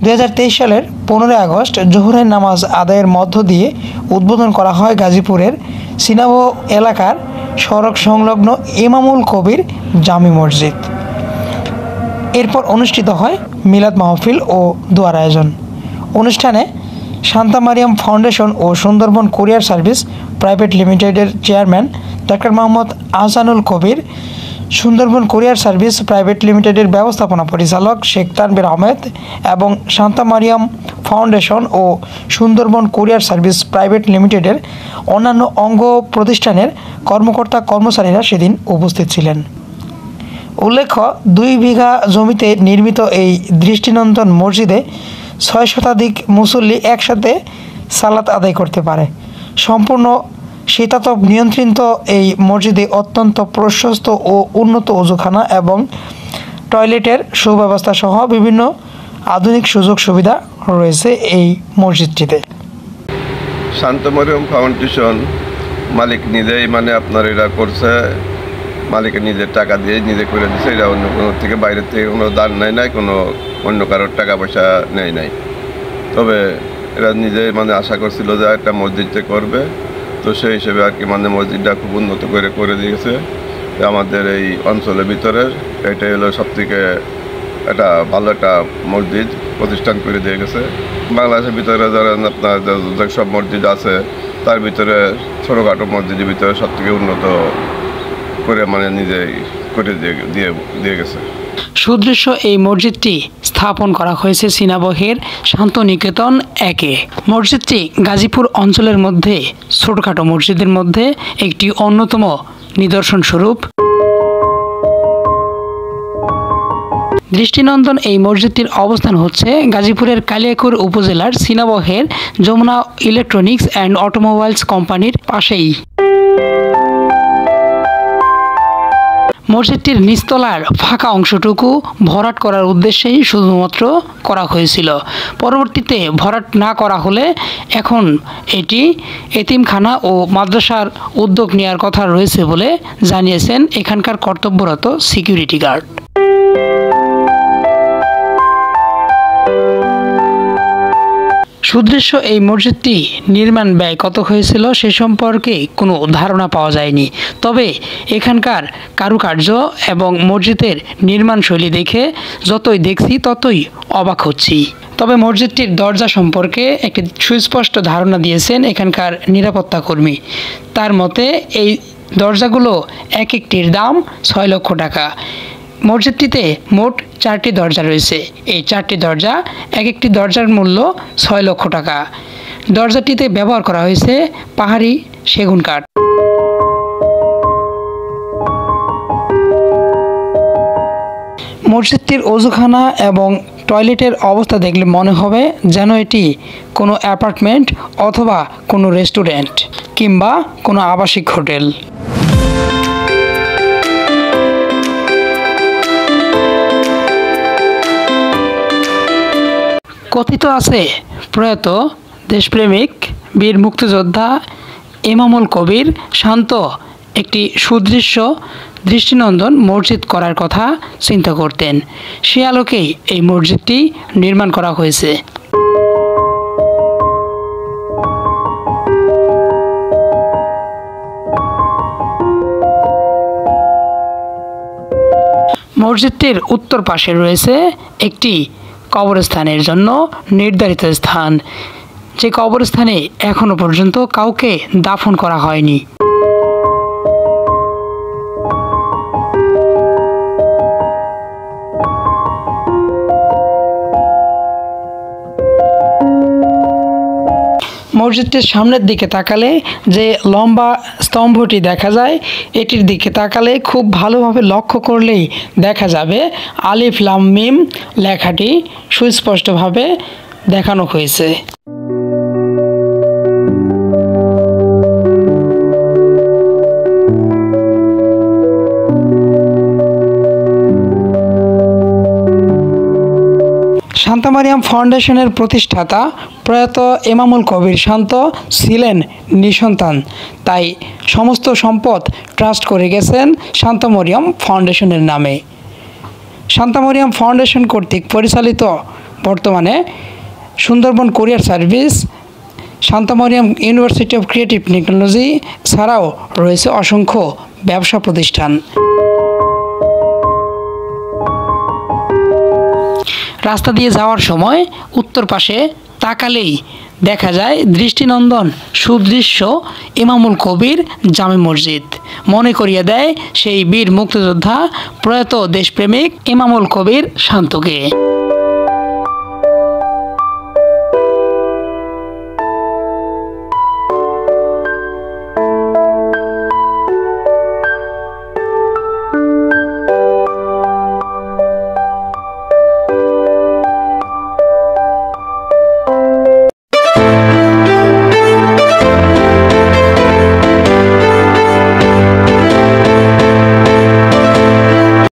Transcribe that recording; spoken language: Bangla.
2023 সালের 15 আগস্ট জোহরের নামাজ আদায়ের মধ্য দিয়ে উদ্বোধন করা হয় গাজীপুরের সিনাবো এলাকার সড়ক সংলগ্ন ইমামুল কবির জামি মসজিদ। এরপর অনুষ্ঠিত হয় মিলাদ মাহফিল ও দোয়ার আয়োজন। অনুষ্ঠানে শান্তা মারিয়াম ফাউন্ডেশন ও সুন্দরবন কুরিয়ার সার্ভিস প্রাইভেট লিমিটেডের চেয়ারম্যান ডক্টর মোহাম্মদ আহসানুল কবির, সুন্দরবন কুরিয়ার সার্ভিস প্রাইভেট লিমিটেডের ব্যবস্থাপনা পরিচালক শেখ তানভীর আহমেদ এবং শান্তা মারিয়াম ফাউন্ডেশন ও সুন্দরবন কুরিয়ার সার্ভিস প্রাইভেট লিমিটেডের অন্যান্য অঙ্গ প্রতিষ্ঠানের কর্মকর্তা কর্মচারীরা সেদিন উপস্থিত ছিলেন। উল্লেখ্য, 2 বিঘা জমিতে নির্মিত এই দৃষ্টিনন্দন মসজিদে 6 শতাধিক মুসল্লি একসাথে সালাত আদায় করতে পারে। সম্পূর্ণ শীতাতপ নিয়ন্ত্রিত এই মসজিদে অত্যন্ত প্রশস্ত ও উন্নত ওযুখানা এবং টয়লেটের সুব্যবস্থা সহ বিভিন্ন আধুনিক সুযোগ সুবিধা রয়েছে এই মসজিদটিতে। শান্তা মারিয়াম ফাউন্ডেশন মালিক নিজেই আপনার এরা করছে, মালিকের নিজের টাকা দিয়ে নিজে করে দিচ্ছে। এরা অন্য কোনো থেকে বাইরের থেকে কোনো দান নেয় নাই, কোনো অন্য কারোর টাকা পয়সা নেয় নাই। তবে এরা নিজে আশা করছিল যে একটা মসজিদটা করবে, তো সেই হিসেবে আর কি মসজিদটা খুব উন্নত করে দিয়েছে। আমাদের এই অঞ্চলের ভিতরে এটাই হলো সবথেকে একটা ভালো একটা মসজিদ প্রতিষ্ঠান করে দিয়ে গেছে। বাংলাদেশের ভিতরে যারা আপনার যেসব মসজিদ আছে তার ভিতরে ছোটোখাটো মসজিদের ভিতরে সবথেকে উন্নত করে নিজেই করে দিয়ে গেছে। সুদৃশ্য এই মসজিদটি স্থাপন করা হয়েছে সিনাবহের শান্তনিকেতন 1-এ। মসজিদটি গাজীপুর অঞ্চলের মধ্যে ছোটখাটো মসজিদের মধ্যে একটি অন্যতম নিদর্শন স্বরূপ। দৃষ্টিনন্দন এই মসজিদটির অবস্থান হচ্ছে গাজীপুরের কালিয়াকৈর উপজেলার সিনাবহের যমুনা ইলেকট্রনিক্স অ্যান্ড অটোমোবাইলস কোম্পানির পাশেই। মসজিদটির নিচতলার ফাঁকা অংশটুকু ভরাট করার উদ্দেশ্যেই শুধুমাত্র করা হয়েছিল। পরবর্তীতে ভরাট না করা হলে এখন এটি এতিমখানা ও মাদ্রাসার উদ্যোগ নেওয়ার কথা রয়েছে বলে জানিয়েছেন এখানকার কর্তব্যরত সিকিউরিটি গার্ড। সুদৃশ্য এই মসজিদটি নির্মাণ ব্যয় কত হয়েছিল সে সম্পর্কে কোনো ধারণা পাওয়া যায়নি। তবে এখানকার কারুকার্য এবং মসজিদের নির্মাণ শৈলী দেখে যতই দেখছি ততই অবাক হচ্ছি। তবে মসজিদটির দরজা সম্পর্কে একটি সুস্পষ্ট ধারণা দিয়েছেন এখানকার নিরাপত্তা কর্মী। তার মতে এই দরজাগুলো এক একটির দাম 6 লক্ষ টাকা। মসজিদটিতে মোট 4টি দরজা রয়েছে। এই 4টি দরজা এক একটি দরজার মূল্য 6 লক্ষ টাকা। দরজাটিতে ব্যবহার করা হয়েছে পাহাড়ি সেগুন কাঠ। মসজিদটির ওযুখানা এবং টয়লেটের অবস্থা দেখলে মনে হবে যেন এটি কোনো অ্যাপার্টমেন্ট অথবা কোনো রেস্টুরেন্ট কিংবা কোনো আবাসিক হোটেল। কথিত আছে প্রয়াত দেশপ্রেমিক বীর মুক্তিযোদ্ধা ইমামুল কবির শান্ত একটি সুদৃশ্য দৃষ্টিনন্দন মসজিদ করার কথা চিন্তা করতেন। সে আলোকেই এই মসজিদটি নির্মাণ করা হয়েছে। মসজিদটির উত্তর পাশে রয়েছে একটি কবরস্থানের জন্য নির্ধারিত স্থান, যে কবরস্থানে এখনো পর্যন্ত কাউকে দাফন করা হয়নি। মসজিদটির সামনের দিকে তাকালে যে লম্বা স্তম্ভটি দেখা যায়, এটির দিকে তাকালে খুব ভালোভাবে লক্ষ্য করলেই দেখা যাবে আলিফ লাম মিম লেখাটি সুস্পষ্টভাবে দেখানো হয়েছে। শান্তা মারিয়াম ফাউন্ডেশনের প্রতিষ্ঠাতা প্রয়াত ইমামুল কবির শান্ত ছিলেন নিঃসন্তান, তাই সমস্ত সম্পদ ট্রাস্ট করে গেছেন শান্তা মারিয়াম ফাউন্ডেশনের নামে। শান্তা মারিয়াম ফাউন্ডেশন কর্তৃক পরিচালিত বর্তমানে Sundarban courier service, Shanto Mariam university of creative technology ছাড়াও রয়েছে অসংখ্য ব্যবসা প্রতিষ্ঠান। রাস্তা দিয়ে যাওয়ার সময় উত্তর পাশে তাকালেই দেখা যায় দৃষ্টিনন্দন সুদৃশ্য ইমামুল কবির জামে মসজিদ। মনে করিয়ে দেয় সেই বীর মুক্তিযোদ্ধা প্রয়াত দেশপ্রেমিক ইমামুল কবির শান্তকে।